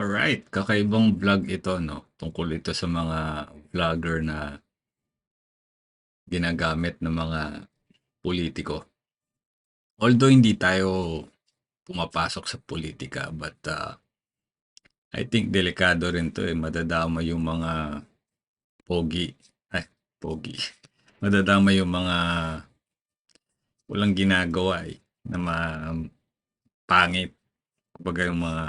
Alright, kakaibang vlog ito 'no, tungkol ito sa mga vlogger na ginagamit ng mga politiko. Although hindi tayo pumapasok sa politika but, I think delikado rin 'to, madadama yung mga pogi ay pogi, madadama yung mga walang ginagawa, na pangit. Kumbaga yung mga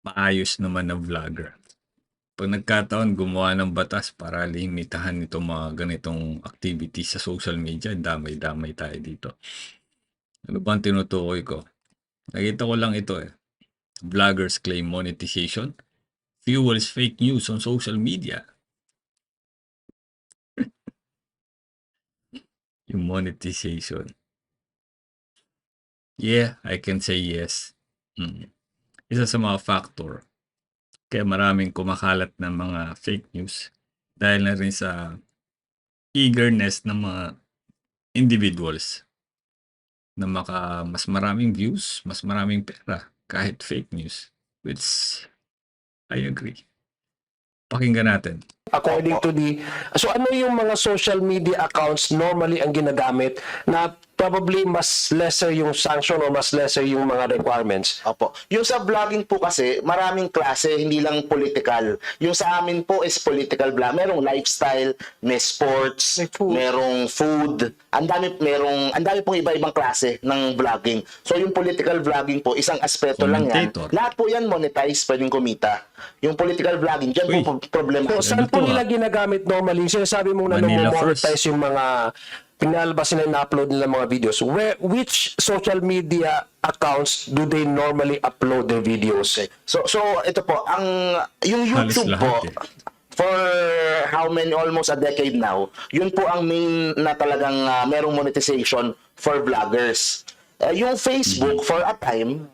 maayos naman na vlogger. 'Pag nagkataon gumawa ng batas para limitahan itong mga ganitong activities sa social media, damay-damay tayo dito. Ano ba ang tinutukoy ko? Nakita ko lang ito Vloggers claim monetization fuels fake news on social media. Yung monetization. Yeah, I can say yes. Isa sa mga factor kaya maraming kumakalat ng mga fake news dahil na rin sa eagerness ng mga individuals na mas maraming views, mas maraming pera kahit fake news, which I agree. Pakinggan natin. According to so ano yung mga social media accounts normally ang ginagamit na probably mas lesser yung sanction o mas lesser yung mga requirements? Opo. Yung sa vlogging po kasi, maraming klase, hindi lang political. Yung sa amin po is political vlog. Merong lifestyle, may sports, merong food. Ang dami pong iba-ibang klase ng vlogging. So yung political vlogging po, isang aspeto lang yan. Commentator. Lahat po yan monetize, pwedeng kumita. Yung political vlogging, dyan Uy. po problema. So saan po to, nila ginagamit normally? Sinasabi mo na Manila monetize yung mga pinalabas nila na upload nila mga videos. Which social media accounts do they normally upload their videos? Okay. So ito po, yung Halos YouTube lahat po, eh. for how many, almost a decade now, yun po ang main na talagang merong monetization for vloggers. Yung Facebook, for a time,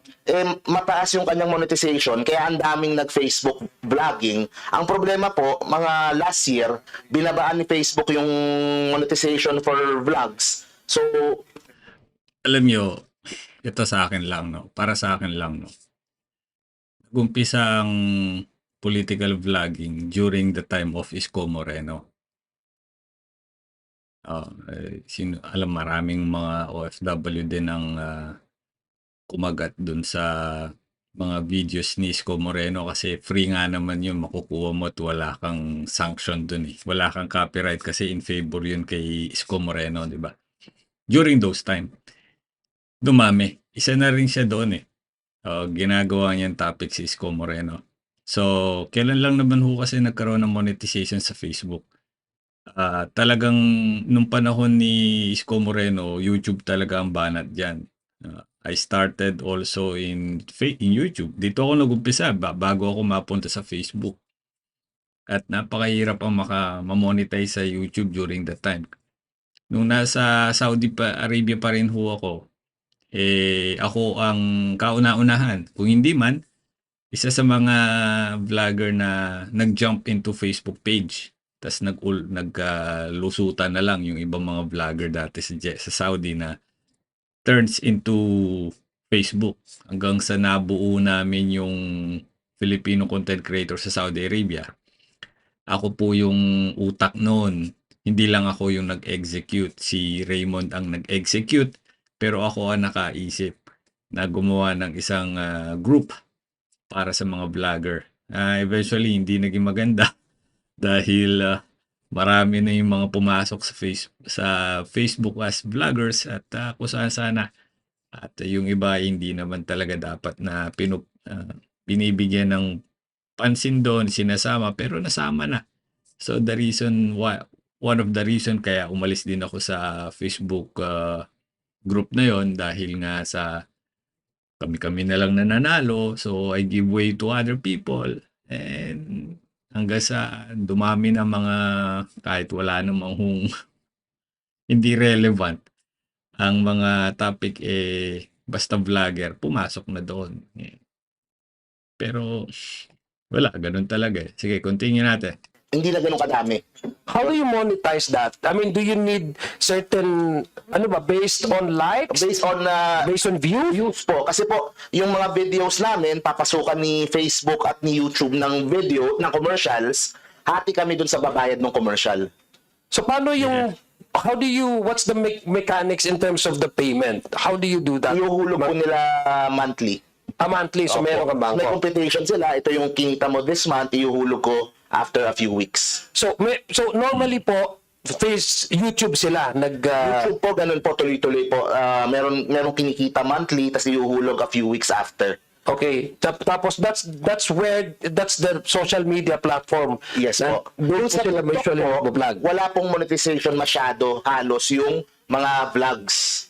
mataas yung kanyang monetization, kaya ang daming nag-Facebook vlogging. Ang problema po, mga last year, binabaan ni Facebook yung monetization for vlogs. So, Alam nyo, ito sa akin lang, no? Para sa akin lang, no? Nag-umpisa ang political vlogging during the time of Isko Moreno. Alam, maraming mga OFW din ang kumagat dun sa mga videos ni Isko Moreno kasi free nga naman yun, makukuha mo at wala kang sanction dun Wala kang copyright kasi in favor yun kay Isko Moreno, di ba? During those time, dumami. Isa na rin siya doon ginagawa niyang topic si Isko Moreno. So, kailan lang naman kasi nagkaroon ng monetization sa Facebook? Talagang nung panahon ni Isko Moreno, YouTube talaga ang banat dyan. I started also in YouTube. Dito ako nag-umpisa bago ako mapunta sa Facebook. At napakahirap ang ma-monetize sa YouTube during that time. Nung nasa Saudi Arabia pa rin ako, ako ang kauna-unahan. Kung hindi man, isa sa mga vlogger na nag-jump into Facebook page. Tapos naglusutan na lang yung ibang mga vlogger dati sa Saudi na turns into Facebook. Hanggang sa nabuo namin yung Filipino content creator sa Saudi Arabia. Ako po yung utak noon. Hindi lang ako yung nag-execute. Si Raymond ang nag-execute. Pero ako ang nakaisip na gumawa ng isang group para sa mga vlogger. Eventually, hindi naging maganda dahil marami na yung mga pumasok sa Facebook as vloggers at kung saan sana. At yung iba hindi naman talaga dapat na binibigyan ng pansin doon, sinasama, pero nasama na. So the reason why, one of the reason kaya umalis din ako sa Facebook group na yon dahil nga sa kami-kami na lang nananalo, so I give way to other people and hanggang sa dumami na mga kahit wala namang hindi relevant ang mga topic basta vlogger pumasok na doon. Pero wala, ganun talaga Sige, continue natin. hindi na ganun kadami. How do you monetize that? I mean, do you need certain, ano ba, based on likes? Based on Based on views? views po. Kasi po, yung mga videos namin, papasukan ni Facebook at ni YouTube ng video, ng commercials, hati kami dun sa babayad ng commercial. So paano yung, how do you, what's the mechanics in terms of the payment? How do you do that? Ihuhulog po nila monthly. Monthly, so Opo. meron kang May bangko. computation sila. Ito yung kinita mo this month, ihuhulog ko after a few weeks. So normally po, YouTube sila, YouTube po, ganun po, tuloy-tuloy po. Merong kinikita monthly, tapos ihuhulog a few weeks after. okay, tapos that's the social media platform. Yes na, po. doon Sa sila TikTok usually po, nagbo-vlog. wala pong monetization masyado, halos yung mga vlogs.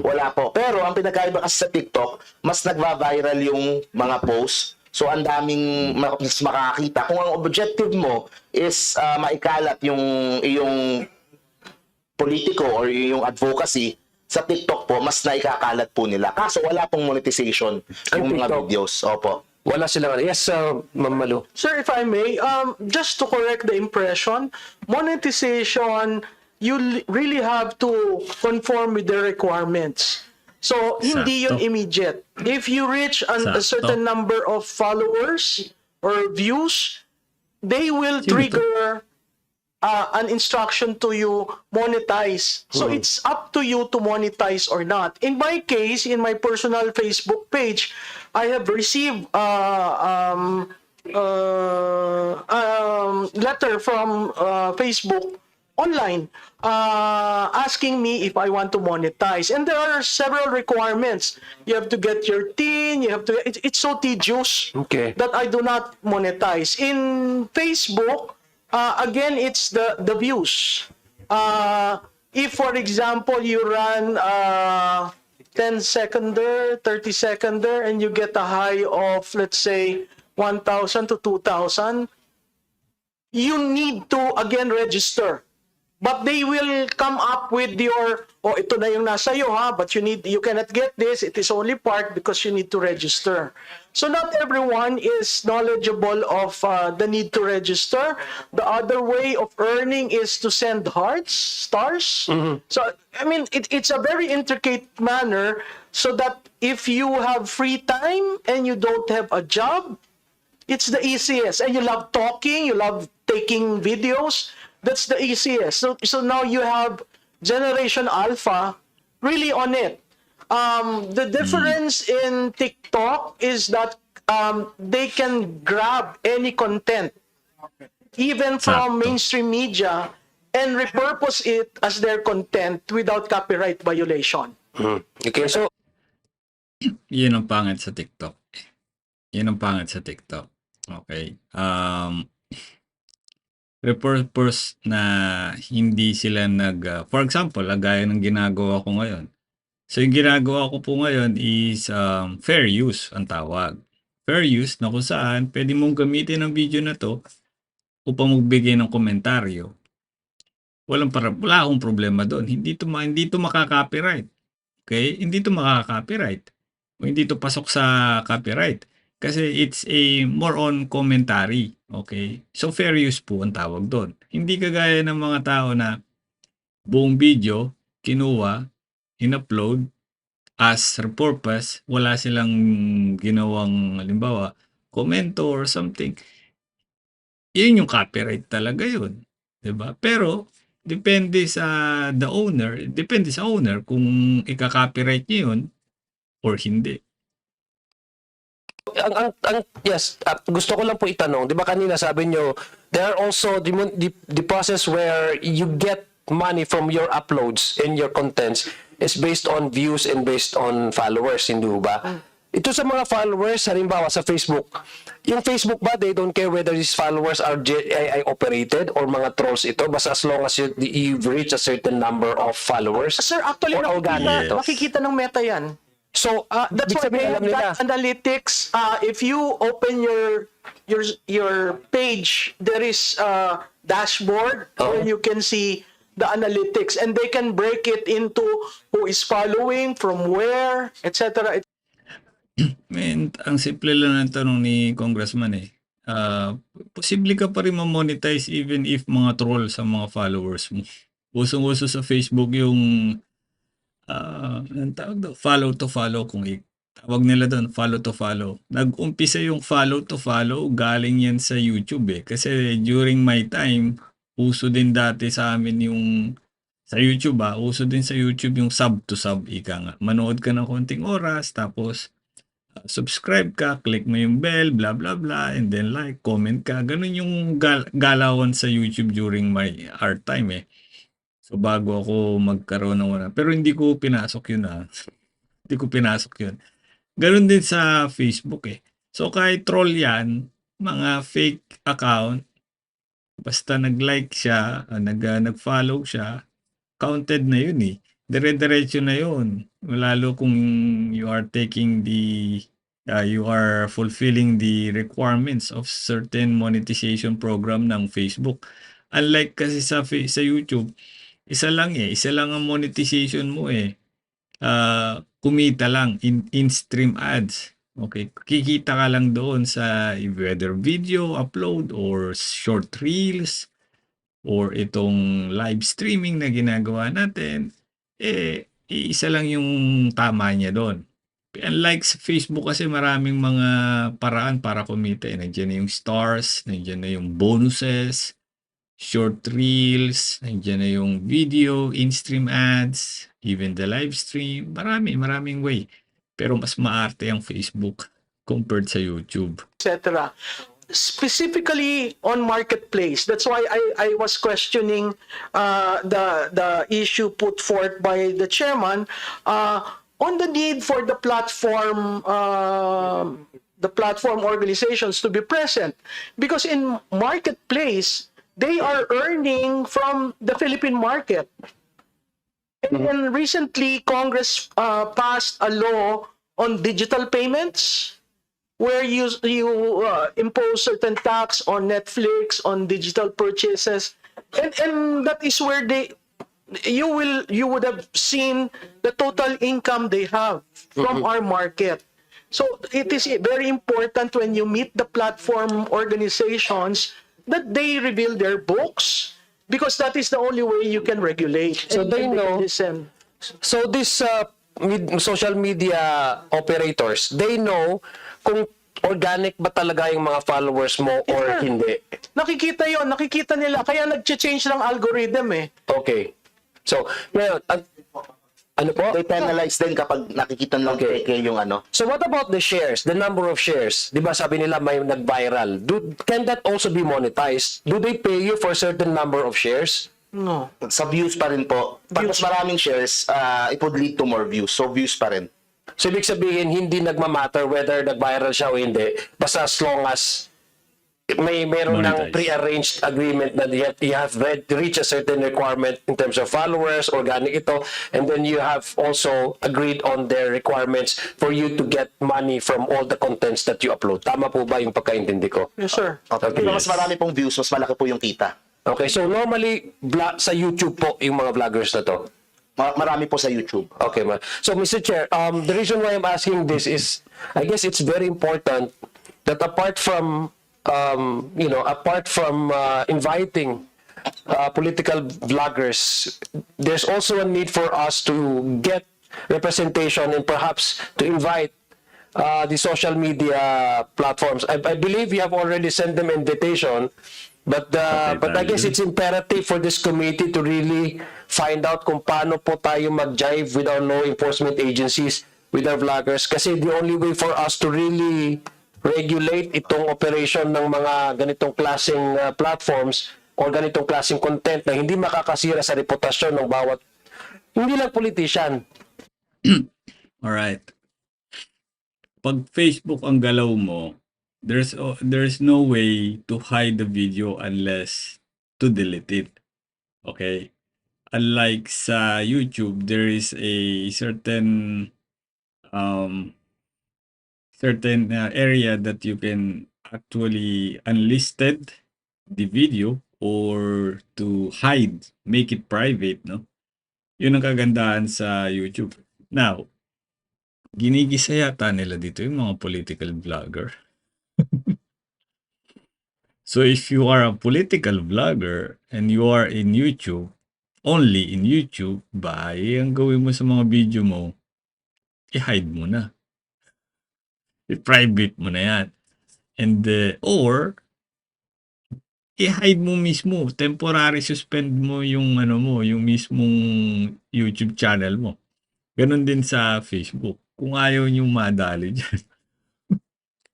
Wala po. Pero ang pinagkaiba kasi sa TikTok, mas nagva-viral yung mga posts. So ang daming mas makakakita. Kung ang objective mo is maikalat yung iyong politiko or yung advocacy, sa TikTok po, mas naikakalat po nila. Kaso wala pong monetization Ang yung mga TikTok? videos. Opo. Wala silang, yes, Ma'am Malu. Sir, if I may, just to correct the impression, monetization, you really have to conform with the requirements. So, hindi yun Sakto. immediate. If you reach a Sakto. certain number of followers or views, they will Sino to? trigger an instruction to you monetize. So it's up to you to monetize or not. In my case, in my personal Facebook page, I have received letter from Facebook online asking me if I want to monetize. And there are several requirements. You have to get your TIN, you have to, it's so tedious Okay. that I do not monetize. In Facebook, again, it's the views. If, for example, you run 10 seconder, 30 seconder, and you get a high of, let's say, 1,000 to 2,000, you need to, again, register. But they will come up with your, oh, ito na yung nasa iyo, ha, but you cannot get this, it is only part because you need to register. So not everyone is knowledgeable of the need to register. The other way of earning is to send hearts, stars. So, I mean, it's a very intricate manner so that if you have free time and you don't have a job, it's the easiest. And you love talking, you love taking videos, that's the easiest. So now you have Generation Alpha really on it. The difference in TikTok is that they can grab any content, even from Sakto. mainstream media, and repurpose it as their content without copyright violation. Okay, so Yun ang pangit sa TikTok. Yun ang pangit sa TikTok. Okay. Repurpose na hindi sila for example, gaya ng ginagawa ko ngayon. So, yung ginagawa ko po ngayon is fair use ang tawag. Fair use na kung saan pwede mong gamitin ang video na to upang magbigay ng komentaryo. Wala akong problema doon. Hindi to makaka-copyright. Okay? Hindi to makaka-copyright. O hindi to pasok sa copyright. Kasi it's a more on commentary. Okay? So, fair use po ang tawag doon. Hindi kagaya ng mga tao na buong video, kinuha, in-upload as repurpose, wala silang ginawang, halimbawa, komento or something. Yun yung copyright talaga yun. 'Di ba? Pero, depende sa owner kung ika-copyright niya yun or hindi. yes, gusto ko lang po itanong, di ba kanina sabi nyo, there are also the process where you get money from your uploads and your contents is based on views and based on followers, hindi ba? Ito sa mga followers, halimbawa sa Facebook, yung Facebook ba, they don't care whether these followers are AI operated or mga trolls ito, basta as long as you've reached a certain number of followers. Sir, actually, Or organic ito. makikita ng Meta yan. So, That's ibig why sabihin, they alam have nila. that analytics. If you open your page, there is a dashboard where you can see the analytics, and they can break it into who is following, from where, etc. Man, ang simple lang ng tanong ni Congressman posible ka pa rin ma-monetize even if mga troll sa mga followers mo. Usong-uso sa Facebook yung, anong tawag dun? Follow to follow kung tawag nila doon, follow to follow. Nag-umpisa yung follow to follow, galing yan sa YouTube eh. Kasi during my time, uso din dati sa amin yung sa YouTube uso din sa YouTube yung sub to sub, ika nga. Manood ka ng konting oras, tapos subscribe ka, click mo yung bell, blah blah blah, and then like, comment ka. Ganun yung galawan sa YouTube during my art time eh. So bago ako magkaroon ng pero hindi ko pinasok yun Hindi ko pinasok yun. Ganun din sa Facebook eh. So kahit troll yan, mga fake account, basta nag-like siya, nag-follow siya, counted na yun eh. Dire-diretso na yun. Lalo kung you are taking you are fulfilling the requirements of certain monetization program ng Facebook. Unlike kasi sa YouTube, isa lang ang monetization mo eh. Kumita lang in-stream ads. Okay, kikita ka lang doon sa whether video upload or short reels or itong live streaming na ginagawa natin, isa lang yung tama niya doon. Unlike sa Facebook kasi maraming mga paraan para kumita. Nandiyan na yung stars, nandiyan na yung bonuses, short reels, nandiyan na yung video, in-stream ads, even the live stream. Maraming way. Pero mas maarte ang Facebook compared sa YouTube. etc. Specifically on marketplace. That's why I was questioning the issue put forth by the chairman on the need for the platform organizations to be present, because in marketplace they are earning from the Philippine market. And recently Congress passed a law on digital payments, where you impose certain tax on Netflix, on digital purchases, and that is where you would have seen the total income they have from our market. So it is very important when you meet the platform organizations that they reveal their books, because that is the only way you can regulate. So and they can know- listen. So this social media operators, they know kung organic ba talaga yung mga followers mo or Yeah. hindi. Nakikita nila, kaya nag-change ng algorithm eh. Okay. So, ngayon, ano po? They penalize din kapag nakikita ng Okay. peke yung ano. So what about the shares, the number of shares? Di ba sabi nila may nag-viral? Can that also be monetized? Do they pay you for a certain number of shares? No. Sa views pa rin po. Pag mas maraming shares, it would lead to more views. So views pa rin. So ibig sabihin, hindi nagmamatter whether nag-viral siya o hindi, basta as long as meron ng Monetize. pre-arranged agreement na you have reached a certain requirement in terms of followers, organic ito, and then you have also agreed on their requirements for you to get money from all the contents that you upload. Tama po ba yung pagkaintindi ko? Yes, sir. Okay. Okay. Mas marami pong views, mas malaki po yung kita. Okay, so normally, sa YouTube po yung mga vloggers na to. Marami po sa YouTube. Okay, ma. So, Mr. Chair, the reason why I'm asking this is, I guess it's very important that apart from, inviting political vloggers, there's also a need for us to get representation and perhaps to invite the social media platforms. I believe you have already sent them invitation, but I guess it's imperative for this committee to really find out kung paano po tayo mag-jive with our law enforcement agencies, with our vloggers, kasi the only way for us to really regulate itong operation ng mga ganitong klaseng platforms or ganitong klaseng content na hindi makakasira sa reputasyon ng bawat, hindi lang politician. Alright. Pag Facebook ang galaw mo, there's no way to hide the video unless to delete it. Okay? Unlike sa YouTube, there is a certain area that you can actually unlisted the video or to hide, make it private, no? Yun ang kagandahan sa YouTube. Now, ginigisa yata nila dito yung mga political vlogger. So if you are a political vlogger and you are in YouTube, only in YouTube, ang gawin mo sa mga video mo, i-hide mo na. I-private mo na yan. And or i-hide mo mismo, temporary suspend mo yung yung mismong YouTube channel mo. Ganon din sa Facebook. Kung ayaw niyong madali diyan.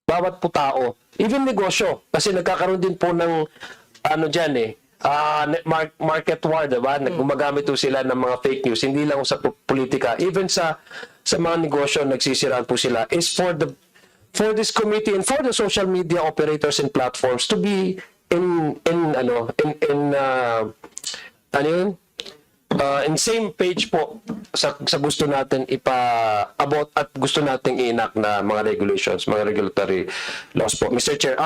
Bawat po tao, even negosyo, kasi nagkakaroon din po ng market war, diba? Gumagamit po sila ng mga fake news, hindi lang sa politika, even sa mga negosyo nagsisiraan po sila, is for this committee and for the social media operators and platforms to be in same page po sa gusto natin ipa-abot at gusto nating i-enact na mga regulations, mga regulatory laws po. Mr. Chair,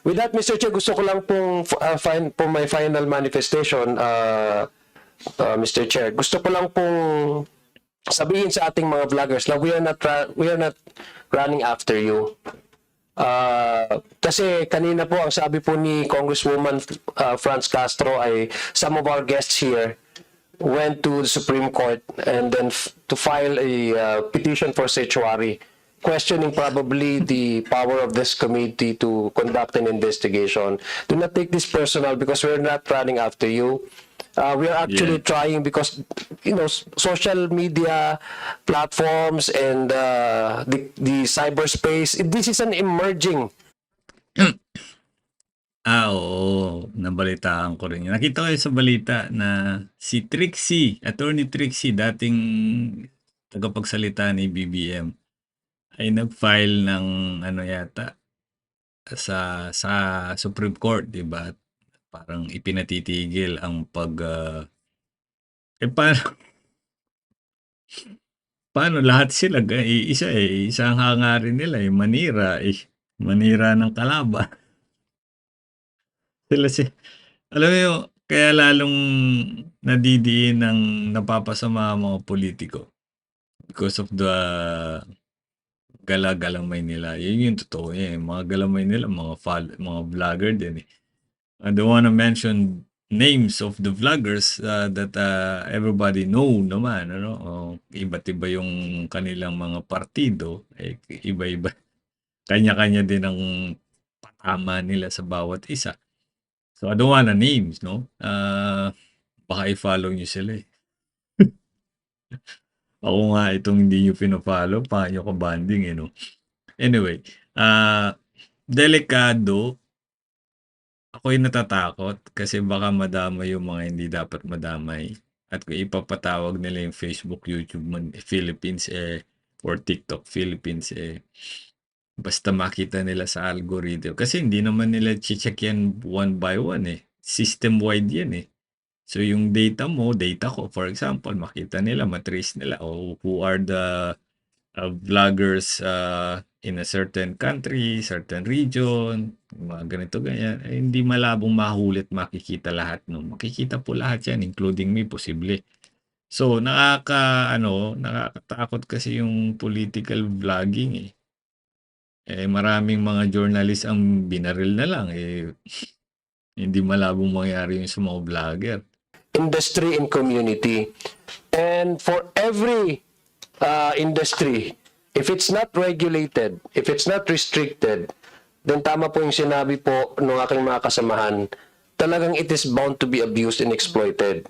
with that, Mr. Chair, gusto ko lang pong for my final manifestation, Mr. Chair, gusto ko lang pong sabihin sa ating mga vloggers na we are not running after you. Kasi kanina po ang sabi po ni Congresswoman Franz Castro ay some of our guests here went to the Supreme Court and then to file a petition for certiorari, questioning probably the power of this committee to conduct an investigation. Do not take this personal because we're not running after you. We are actually trying because social media platforms and the cyberspace, this is an emerging. Oo. Nabalitaan ko rin yun. Nakita ko yun sa balita na si Trixie, Attorney Trixie, dating tagapagsalita ni BBM, ay nag-file ng yata sa Supreme Court, di ba? Parang ipinatitigil ang paano lahat sila isang hangarin nila manira ng kalaban. Sila alam mo yun, kaya lalong nadidiin ng napapasama ang mga politiko because of the gala-galamay nila. Yun yung totoo mga galamay nila, mga vlogger din I don't wanna mention names of the vloggers that everybody know naman, iba't iba yung kanilang mga partido, iba-iba. Kanya-kanya din ang patama nila sa bawat isa. So, I don't wanna names, no? Baka i-follow nyo sila Ako nga itong hindi nyo pino-follow, paano ko banding no? Anyway, delikado. Ako'y natatakot kasi baka madamay yung mga hindi dapat madamay. At kung ipapatawag nila yung Facebook, YouTube Philippines or TikTok Philippines basta makita nila sa algorithm. Kasi hindi naman nila check yan one by one System-wide yan So yung data mo, data ko, for example, makita nila, matrace nila, who are the vloggers in a certain country, certain region, mga ganito, ganyan. Hindi malabong mahulit makikita lahat. Makikita po lahat yan, including me, posible. So, nakakatakot kasi yung political vlogging maraming mga journalist ang binaril na lang hindi malabong mangyari yung sa mga vlogger. Industry and community. And for every industry, if it's not regulated, if it's not restricted, then tama po yung sinabi po ng aking mga kasamahan, talagang it is bound to be abused and exploited.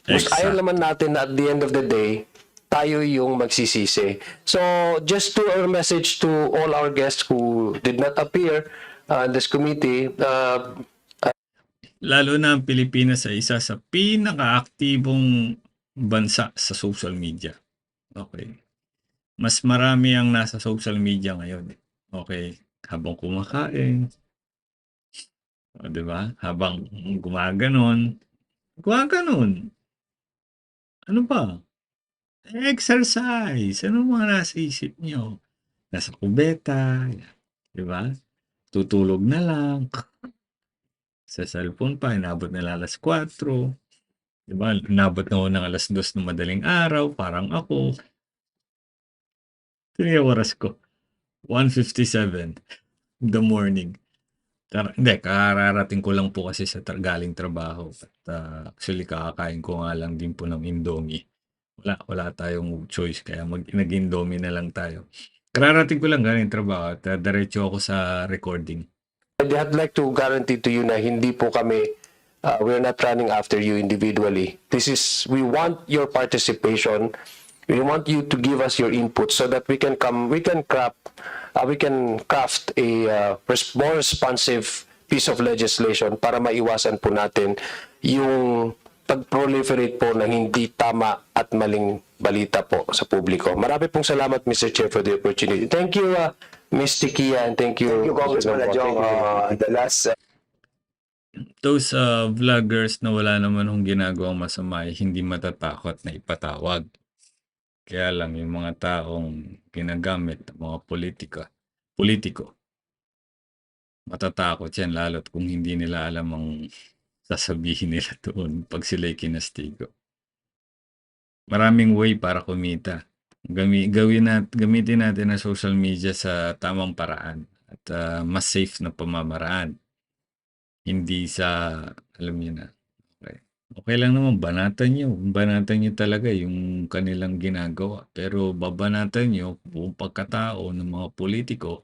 Ayaw naman natin na at the end of the day, tayo yung magsisisi. So, just to our message to all our guests who did not appear in this committee, lalo na ang Pilipinas ay isa sa pinaka-aktibong bansa sa social media. Okay. Mas marami ang nasa social media ngayon. Okay. Habang kumakain. Diba? Habang gumaganon. Ano ba? Exercise. Ano mga nasa isip nyo? Nasa kubeta. Diba? Tutulog na lang. Sa cellphone pa, inabot na alas 4. Diba? Inabot na ng alas 2 ng madaling araw. Parang ako. Ito yung oras ko. 1:57 in the morning. Hindi, kararating ko lang po kasi sa galing trabaho at actually kakakain ko nga lang din po ng Indomie. Wala tayong choice kaya nag-Indomie na lang tayo. Kararating ko lang galing trabaho at diretso ako sa recording. I'd like to guarantee to you na hindi po kami, we're not running after you individually. We want your participation. We want you to give us your input so that we can craft a more responsive piece of legislation para maiwasan po natin yung pag-proliferate po ng hindi tama at maling balita po sa publiko. Marami pong salamat, Mr. Chair, for the opportunity. Thank you, Ms. Tikia, and thank you, Congressman Adjong. The last Those vloggers na wala naman hong ginagawang masama ay hindi matatakot na ipatawag. Kaya lang yung mga taong ginagamit ng mga politiko, matatakot yan lalo't kung hindi nila alam ang sasabihin nila doon pag sila'y kinastigo. Maraming way para kumita. Gamitin natin ang social media sa tamang paraan at mas safe na pamamaraan. Hindi sa, alam niyo na, okay lang naman, banatan nyo talaga yung kanilang ginagawa. Pero babanatan nyo buong pagkatao ng mga politiko,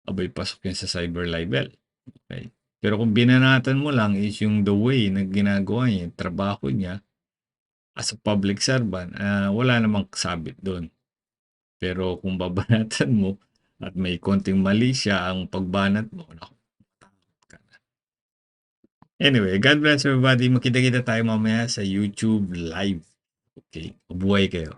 abay pasok yan sa cyber libel. Okay? Pero kung binanatan mo lang is yung the way na ginagawa niya, yung trabaho niya, as a public servant, wala namang sabit doon. Pero kung babanatan mo at may konting mali siya ang pagbanat mo, naku, matakot ka na. Anyway, God bless everybody. Makita-kita tayo mamaya sa YouTube Live. Okay, mabuhay kayo.